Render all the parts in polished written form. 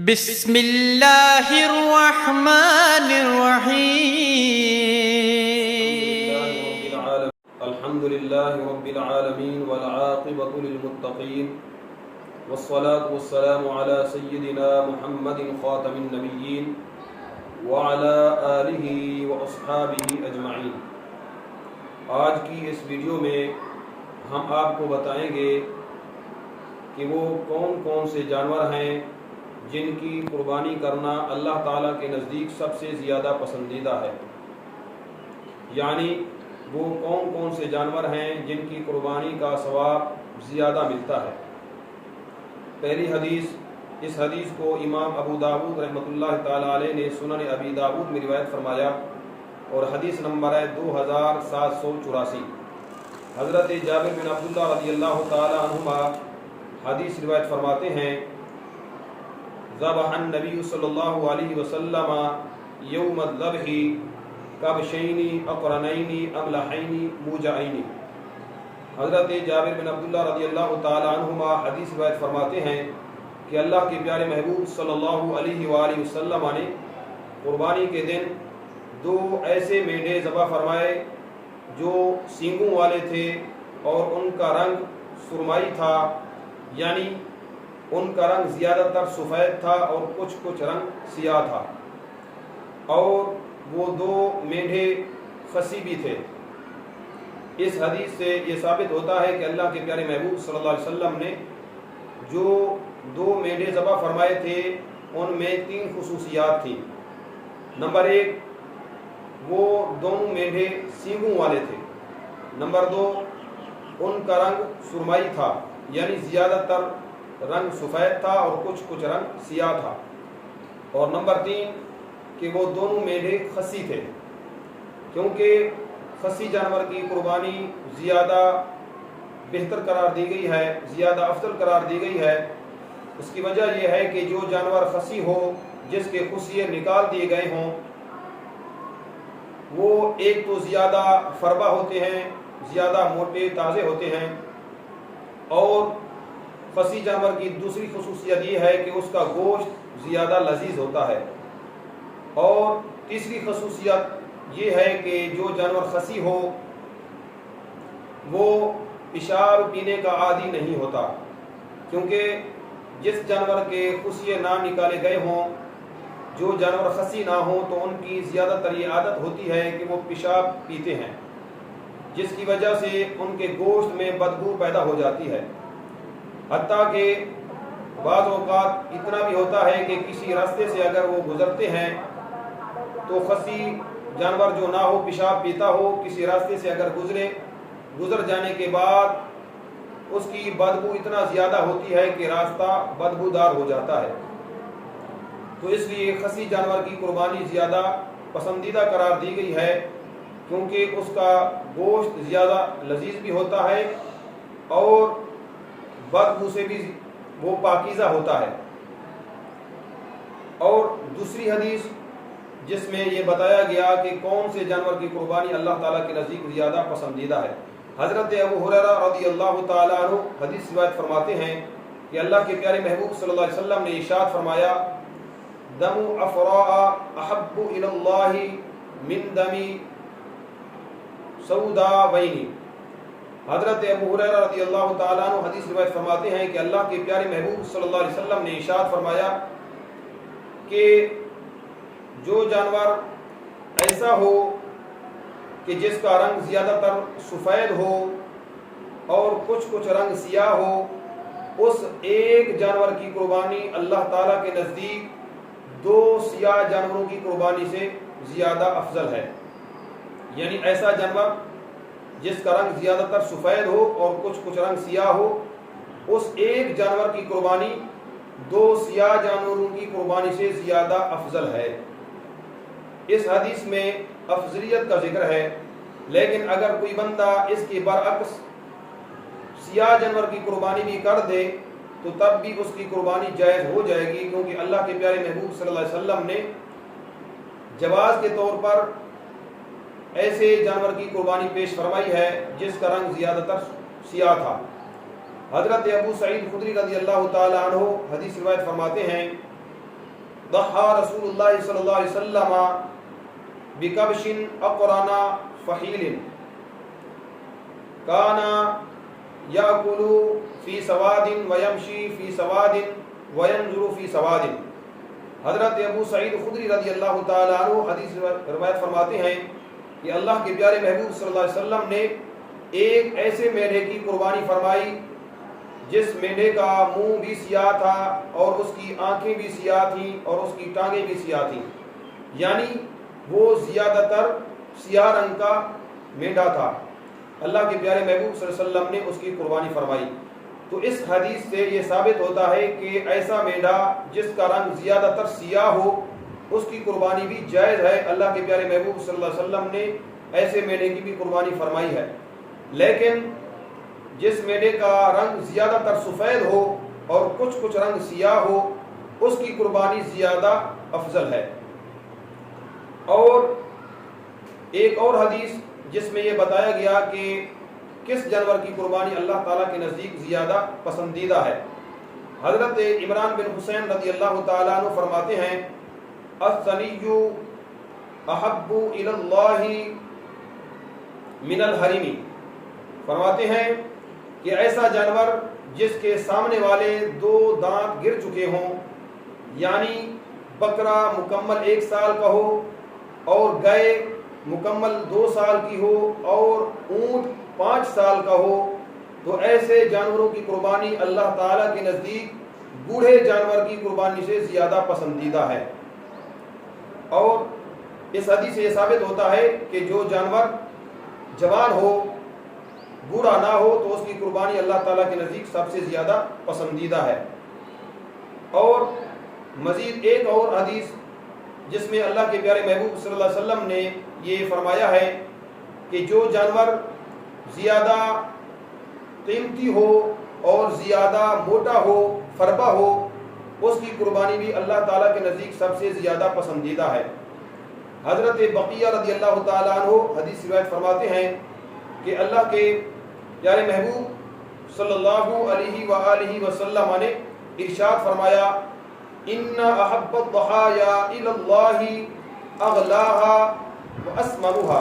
بسم اللہ الرحمن الرحیم الحمد للہ رب العالمین والعاقبۃ للمتقین والصلاة والسلام علی سیدنا محمد خاتم النبیین وعلی آلہ واصحابہ اجمعین۔ آج کی اس ویڈیو میں ہم آپ کو بتائیں گے کہ وہ کون کون سے جانور ہیں جن کی قربانی کرنا اللہ تعالیٰ کے نزدیک سب سے زیادہ پسندیدہ ہے، یعنی وہ کون کون سے جانور ہیں جن کی قربانی کا ثواب زیادہ ملتا ہے۔ پہلی حدیث، اس حدیث کو امام ابو داود رحمۃ اللہ تعالیٰ علیہ نے سنن ابی داود میں روایت فرمایا اور حدیث نمبر ہے 2784۔ حضرت جابر بن عبداللہ رضی اللہ تعالیٰ عنہما حدیث روایت فرماتے ہیں، ذبح النبی صلی اللہ علیہ وسلم یوم الذبح کبشین اقرنین املحین موجعین۔ حضرت جابر بن عبداللہ رضی اللہ تعالی عنہما حدیث روایت فرماتے ہیں کہ اللہ کے پیارے محبوب صلی اللہ علیہ وآلہ وسلم نے قربانی کے دن دو ایسے مینڈے ذبح فرمائے جو سینگوں والے تھے اور ان کا رنگ سرمائی تھا، یعنی ان کا رنگ زیادہ تر سفید تھا اور کچھ رنگ سیاہ تھا، اور وہ دو مینڈھے خصی بھی تھے۔ اس حدیث سے یہ ثابت ہوتا ہے کہ اللہ کے پیارے محبوب صلی اللہ علیہ وسلم نے جو دو مینڈھے ذبح فرمائے تھے ان میں 3 خصوصیات تھیں۔ نمبر 1، وہ دونوں مینڈھے سینگوں والے تھے۔ نمبر 2، ان کا رنگ سرمائی تھا، یعنی زیادہ تر رنگ سفید تھا اور کچھ رنگ سیاہ تھا۔ اور نمبر 3 کہ وہ دونوں مینڈھے خصی تھے، کیونکہ خصی جانور کی قربانی زیادہ بہتر قرار دی گئی ہے، زیادہ افضل قرار دی گئی ہے۔ اس کی وجہ یہ ہے کہ جو جانور خصی ہو، جس کے خصیے نکال دیے گئے ہوں، وہ ایک تو زیادہ فربا ہوتے ہیں، زیادہ موٹے تازے ہوتے ہیں، اور خصی جانور کی دوسری خصوصیت یہ ہے کہ اس کا گوشت زیادہ لذیذ ہوتا ہے۔ اور تیسری خصوصیت یہ ہے کہ جو جانور خصی ہو وہ پیشاب پینے کا عادی نہیں ہوتا، کیونکہ جس جانور کے خصیے نہ نکالے گئے ہوں، جو جانور خصی نہ ہوں، تو ان کی زیادہ تر یہ عادت ہوتی ہے کہ وہ پیشاب پیتے ہیں، جس کی وجہ سے ان کے گوشت میں بدبو پیدا ہو جاتی ہے۔ حتیٰ کہ بعض اوقات اتنا بھی ہوتا ہے کہ کسی راستے سے اگر وہ گزرتے ہیں تو خصی جانور جو نہ ہو، پیشاب پیتا ہو، کسی راستے سے اگر گزر جانے کے بعد اس کی بدبو اتنا زیادہ ہوتی ہے کہ راستہ بدبودار ہو جاتا ہے۔ تو اس لیے خصی جانور کی قربانی زیادہ پسندیدہ قرار دی گئی ہے، کیونکہ اس کا گوشت زیادہ لذیذ بھی ہوتا ہے اور بدبو سے بھی وہ پاکیزہ ہوتا ہے۔ اور دوسری حدیث جس میں یہ بتایا گیا کہ کون سے جانور کی قربانی اللہ تعالیٰ کے نزدیک زیادہ پسندیدہ ہے، حضرت ابو ہریرہ رضی اللہ تعالیٰ عنہ حدیث روایت فرماتے ہیں کہ اللہ کے پیارے محبوب صلی اللہ علیہ وسلم نے ارشاد فرمایا، دم افراء احب الی اللہ من دم سوداوین۔ حضرت ابو ہریرہ رضی اللہ تعالیٰ عنہ حدیث روایت فرماتے ہیں کہ اللہ کے پیارے محبوب صلی اللہ علیہ وسلم نے ارشاد فرمایا کہ جو جانور ایسا ہو کہ جس کا رنگ زیادہ تر سفید ہو اور کچھ رنگ سیاہ ہو، اس ایک جانور کی قربانی اللہ تعالیٰ کے نزدیک 2 سیاہ جانوروں کی قربانی سے زیادہ افضل ہے۔ یعنی ایسا جانور جس کا رنگ زیادہ تر سفید ہو اور کچھ رنگ سیاہ ہو، اس ایک جانور کی قربانی 2 سیاہ جانوروں کی قربانی سے زیادہ افضل ہے۔ اس حدیث میں افضلیت کا ذکر ہے، لیکن اگر کوئی بندہ اس کے برعکس سیاہ جانور کی قربانی بھی کر دے تو تب بھی اس کی قربانی جائز ہو جائے گی، کیونکہ اللہ کے پیارے محبوب صلی اللہ علیہ وسلم نے جواز کے طور پر ایسے جانور کی قربانی پیش فرمائی ہے جس کا رنگ زیادہ تر سیاہ تھا۔ حضرت ابو سعید خدری رضی اللہ تعالی عنہ حدیث روایت فرماتے ہیں ضحى رسول الله صلى الله عليه وسلم بكبش أقرن فحيل كان يأكل في سواد ويمشي في سواد وينظر في سواد۔ حضرت ابو سعید خدری رضی اللہ تعالیٰ عنہ حدیث روایت فرماتے ہیں کہ اللہ کے پیارے محبوب صلی اللہ علیہ وسلم نے ایک ایسے میڑھے کی قربانی فرمائی جس میڑھے کا منہ بھی سیاہ تھا اور اس کی آنکھیں بھی سیاہ تھیں اور اس کی ٹانگیں بھی سیاہ تھیں، یعنی وہ زیادہ تر سیاہ رنگ کا میڑھا تھا۔ اللہ کے پیارے محبوب صلی اللہ علیہ وسلم نے اس کی قربانی فرمائی۔ تو اس حدیث سے یہ ثابت ہوتا ہے کہ ایسا میڑھا جس کا رنگ زیادہ تر سیاہ ہو اس کی قربانی بھی جائز ہے۔ اللہ کے پیارے محبوب صلی اللہ علیہ وسلم نے ایسے میڑھے کی بھی قربانی فرمائی ہے، لیکن جس میڑھے کا رنگ زیادہ تر سفید ہو اور کچھ رنگ سیاہ ہو اس کی قربانی زیادہ افضل ہے۔ اور ایک اور حدیث جس میں یہ بتایا گیا کہ کس جانور کی قربانی اللہ تعالیٰ کے نزدیک زیادہ پسندیدہ ہے، حضرت عمران بن حسین رضی اللہ تعالیٰ عنہ فرماتے ہیں الثنی احب الی اللہ من الحرم، فرماتے ہیں کہ ایسا جانور جس کے سامنے والے 2 دانت گر چکے ہوں، یعنی بکرا مکمل 1 سال کا ہو اور گائے مکمل 2 سال کی ہو اور اونٹ 5 سال کا ہو، تو ایسے جانوروں کی قربانی اللہ تعالیٰ کے نزدیک بوڑھے جانور کی قربانی سے زیادہ پسندیدہ ہے۔ اور اس حدیث سے یہ ثابت ہوتا ہے کہ جو جانور جوان ہو، بوڑھا نہ ہو، تو اس کی قربانی اللہ تعالیٰ کے نزدیک سب سے زیادہ پسندیدہ ہے۔ اور مزید ایک اور حدیث جس میں اللہ کے پیارے محبوب صلی اللہ علیہ وسلم نے یہ فرمایا ہے کہ جو جانور زیادہ قیمتی ہو اور زیادہ موٹا ہو، فربا ہو، اس کی قربانی بھی اللہ تعالیٰ کے نزدیک سب سے زیادہ پسندیدہ ہے۔ حضرت بقیہ رضی اللہ تعالیٰ عنہ حدیث روایت فرماتے ہیں کہ اللہ کے پیارے محبوب صلی اللہ علیہ وآلہ وسلم نے ارشاد فرمایا ان احب الضحایا الی اللہ اغلاها واسمنها،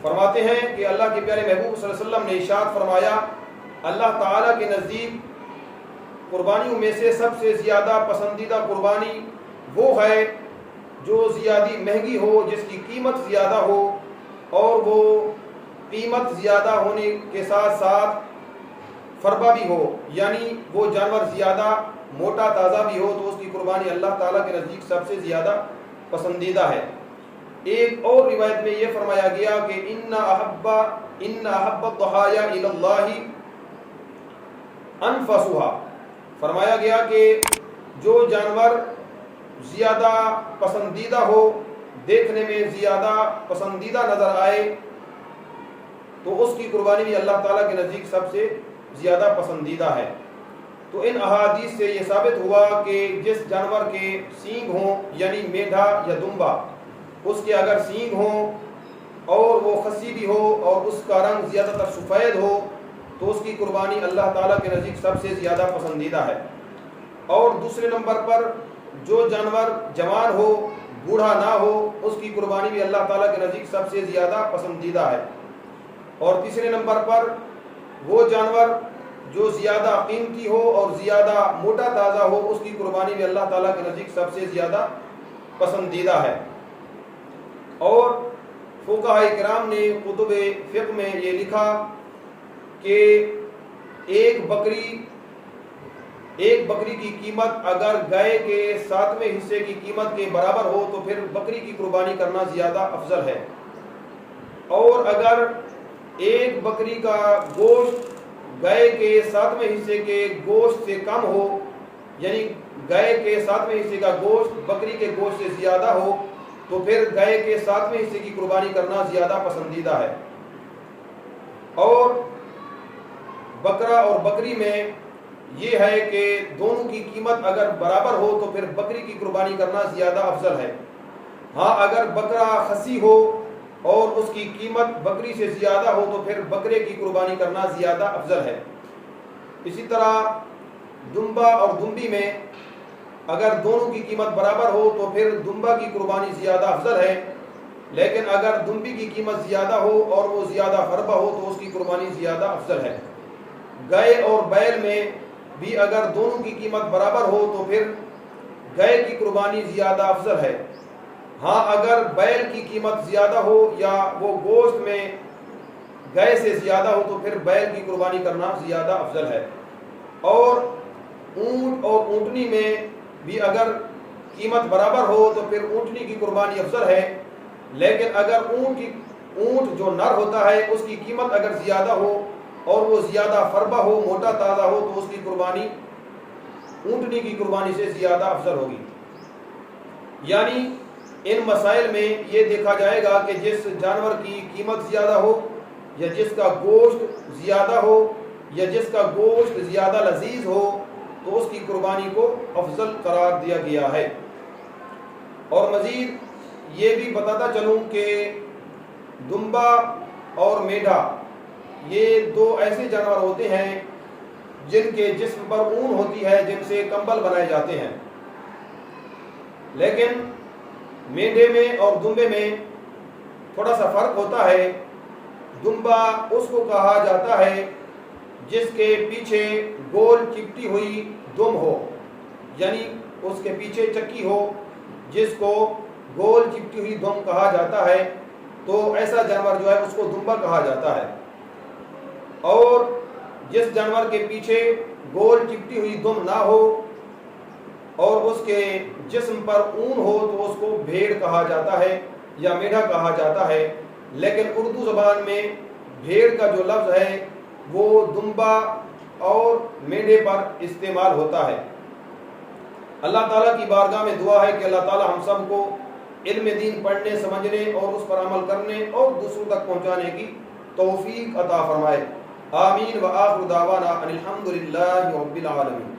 فرماتے ہیں کہ اللہ کے پیارے محبوب صلی اللہ علیہ وسلم نے ارشاد فرمایا اللہ تعالیٰ کے نزدیک قربانیوں میں سے سب سے زیادہ پسندیدہ قربانی وہ ہے جو زیادہ مہنگی ہو، جس کی قیمت زیادہ ہو، اور وہ قیمت زیادہ ہونے کے ساتھ ساتھ فربا بھی ہو، یعنی وہ جانور زیادہ موٹا تازہ بھی ہو، تو اس کی قربانی اللہ تعالیٰ کے نزدیک سب سے زیادہ پسندیدہ ہے۔ ایک اور روایت میں یہ فرمایا گیا کہ ان احب الضحایا الی اللہ انفسها، فرمایا گیا کہ جو جانور زیادہ پسندیدہ ہو، دیکھنے میں زیادہ پسندیدہ نظر آئے، تو اس کی قربانی بھی اللہ تعالیٰ کے نزدیک سب سے زیادہ پسندیدہ ہے۔ تو ان احادیث سے یہ ثابت ہوا کہ جس جانور کے سینگ ہوں، یعنی میڈھا یا دمبا، اس کے اگر سینگ ہوں اور وہ خصی بھی ہو اور اس کا رنگ زیادہ تر سفید ہو، تو اس کی قربانی اللہ تعالیٰ کے نزدیک سب سے زیادہ پسندیدہ ہے۔ اور دوسرے نمبر پر جو جانور جوان ہو، بوڑھا نہ ہو، اس کی قربانی بھی اللہ تعالیٰ کے نزدیک سب سے زیادہ پسندیدہ ہے۔ اور تیسرے نمبر پر وہ جانور جو زیادہ قیمتی ہو اور زیادہ موٹا تازہ ہو، اس کی قربانی بھی اللہ تعالیٰ کے نزدیک سب سے زیادہ پسندیدہ ہے۔ اور فقہاء کرام نے کتب فقہ میں یہ لکھا کہ ایک بکری کی قیمت اگر گائے کے 7ویں حصے کی قیمت کے برابر ہو تو پھر بکری کی قربانی کرنا زیادہ افضل ہے۔ اور اگر ایک بکری کا گوشت گائے کے 7ویں حصے کے گوشت سے کم ہو، یعنی گائے کے 7ویں حصے کا گوشت بکری کے گوشت سے زیادہ ہو، تو پھر گائے کے 7ویں حصے کی قربانی کرنا زیادہ پسندیدہ ہے۔ اور بکرا اور بکری میں یہ ہے کہ دونوں کی قیمت اگر برابر ہو تو پھر بکری کی قربانی کرنا زیادہ افضل ہے۔ ہاں اگر بکرا خصی ہو اور اس کی قیمت بکری سے زیادہ ہو تو پھر بکرے کی قربانی کرنا زیادہ افضل ہے۔ اسی طرح دمبا اور دمبی میں اگر دونوں کی قیمت برابر ہو تو پھر دمبا کی قربانی زیادہ افضل ہے، لیکن اگر دمبی کی قیمت زیادہ ہو اور وہ زیادہ فربہ ہو تو اس کی قربانی زیادہ افضل ہے۔ گائے اور بیل میں بھی اگر دونوں کی قیمت برابر ہو تو پھر گائے کی قربانی زیادہ افضل ہے۔ ہاں اگر بیل کی قیمت زیادہ ہو یا وہ گوشت میں گائے سے زیادہ ہو تو پھر بیل کی قربانی کرنا زیادہ افضل ہے۔ اور اونٹ اور اونٹنی میں بھی اگر قیمت برابر ہو تو پھر اونٹنی کی قربانی افضل ہے، لیکن اگر اونٹ جو نر ہوتا ہے اس کی قیمت اگر زیادہ ہو اور وہ زیادہ فربہ ہو، موٹا تازہ ہو، تو اس کی قربانی اونٹنی کی قربانی سے زیادہ افضل ہوگی۔ یعنی ان مسائل میں یہ دیکھا جائے گا کہ جس جانور کی قیمت زیادہ ہو یا جس کا گوشت زیادہ ہو یا جس کا گوشت زیادہ لذیذ ہو تو اس کی قربانی کو افضل قرار دیا گیا ہے۔ اور مزید یہ بھی بتاتا چلوں کہ دمبا اور میڈھا یہ دو ایسے جانور ہوتے ہیں جن کے جسم پر اون ہوتی ہے، جن سے کمبل بنائے جاتے ہیں، لیکن میڈھے میں اور دمبے میں تھوڑا سا فرق ہوتا ہے۔ دمبا اس کو کہا جاتا ہے جس کے پیچھے گول چپٹی ہوئی دم ہو، یعنی اس کے پیچھے چکی ہو جس کو گول چپٹی ہوئی دم کہا جاتا ہے، تو ایسا جانور جو ہے اس کو دمبا کہا جاتا ہے۔ اور جس جانور کے پیچھے گول چپٹی ہوئی دم نہ ہو اور اس کے جسم پر اون ہو تو اس کو بھیڑ کہا جاتا ہے یا میڈھا کہا جاتا ہے، لیکن اردو زبان میں بھیڑ کا جو لفظ ہے وہ دمبا اور میڈھے پر استعمال ہوتا ہے۔ اللہ تعالیٰ کی بارگاہ میں دعا ہے کہ اللہ تعالیٰ ہم سب کو علم دین پڑھنے، سمجھنے اور اس پر عمل کرنے اور دوسروں تک پہنچانے کی توفیق عطا فرمائے۔ آمین۔ وآخر دعوانا ان الحمد للہ رب العالمین۔